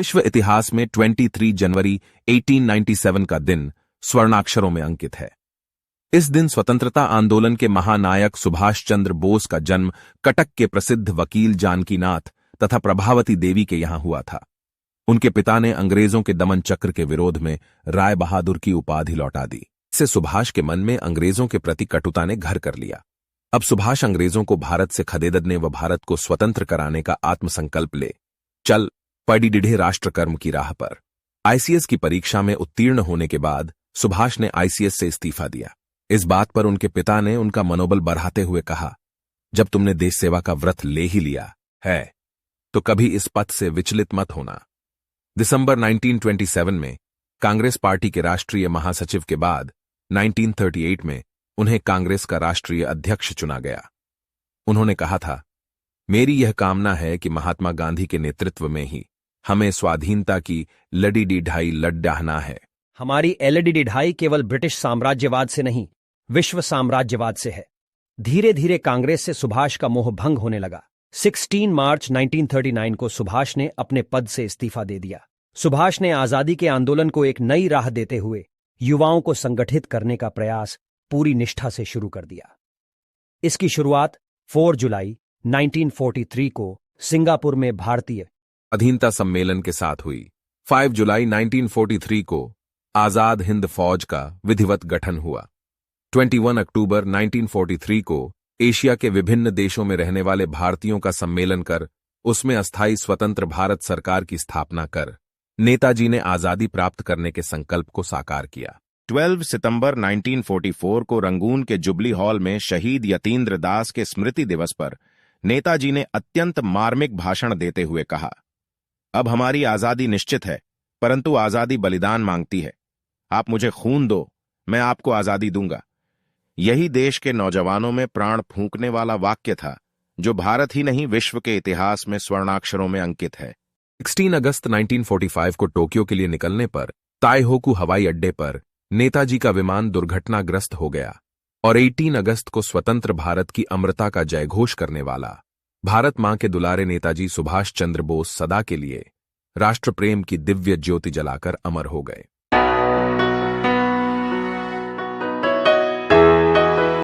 विश्व इतिहास में 23 जनवरी 1897 का दिन स्वर्णाक्षरों में अंकित है। इस दिन स्वतंत्रता आंदोलन के महानायक सुभाष चंद्र बोस का जन्म कटक के प्रसिद्ध वकील जानकीनाथ तथा प्रभावती देवी के यहां हुआ था। उनके पिता ने अंग्रेजों के दमन चक्र के विरोध में राय बहादुर की उपाधि लौटा दी। इससे सुभाष के मन में अंग्रेजों के प्रति कटुता ने घर कर लिया। अब सुभाष अंग्रेजों को भारत से खदेड़ने व भारत को स्वतंत्र कराने का आत्मसंकल्प ले चल पड़ी डिढ़े राष्ट्रकर्म की राह पर। आईसीएस की परीक्षा में उत्तीर्ण होने के बाद सुभाष ने आईसीएस से इस्तीफा दिया। इस बात पर उनके पिता ने उनका मनोबल बढ़ाते हुए कहा, जब तुमने देश सेवा का व्रत ले ही लिया है तो कभी इस पथ से विचलित मत होना। दिसंबर 1927 में कांग्रेस पार्टी के राष्ट्रीय महासचिव के बाद 1938 में उन्हें कांग्रेस का राष्ट्रीय अध्यक्ष चुना गया। उन्होंने कहा था, मेरी यह कामना है कि महात्मा गांधी के नेतृत्व में ही हमें स्वाधीनता की लड़ी ढाई लड़ डाहना है। हमारी एलईडी ढाई केवल ब्रिटिश साम्राज्यवाद से नहीं, विश्व साम्राज्यवाद से है। धीरे धीरे कांग्रेस से सुभाष का मोह भंग होने लगा। 16 मार्च 1939 को सुभाष ने अपने पद से इस्तीफा दे दिया। सुभाष ने आजादी के आंदोलन को एक नई राह देते हुए युवाओं को संगठित करने का प्रयास पूरी निष्ठा से शुरू कर दिया। इसकी शुरुआत 4 जुलाई 1943 को सिंगापुर में भारतीय अधीनता सम्मेलन के साथ हुई। 5 जुलाई 1943 को आजाद हिंद फौज का विधिवत गठन हुआ। 21 अक्टूबर 1943 को एशिया के विभिन्न देशों में रहने वाले भारतीयों का सम्मेलन कर उसमें अस्थायी स्वतंत्र भारत सरकार की स्थापना कर नेताजी ने आजादी प्राप्त करने के संकल्प को साकार किया। 12 सितंबर 1944 को रंगून के जुबली हॉल में शहीद यतीन्द्र दास के स्मृति दिवस पर नेताजी ने अत्यंत मार्मिक भाषण देते हुए कहा, अब हमारी आजादी निश्चित है, परंतु आजादी बलिदान मांगती है। आप मुझे खून दो, मैं आपको आजादी दूंगा। यही देश के नौजवानों में प्राण फूंकने वाला वाक्य था, जो भारत ही नहीं विश्व के इतिहास में स्वर्णाक्षरों में अंकित है। 16 अगस्त 1945 को टोक्यो के लिए निकलने पर ताइहोकू हवाई अड्डे पर नेताजी का विमान दुर्घटनाग्रस्त हो गया और 18 अगस्त को स्वतंत्र भारत की अमरता का जयघोष करने वाला भारत मां के दुलारे नेताजी सुभाष चंद्र बोस सदा के लिए राष्ट्र प्रेम की दिव्य ज्योति जलाकर अमर हो गए।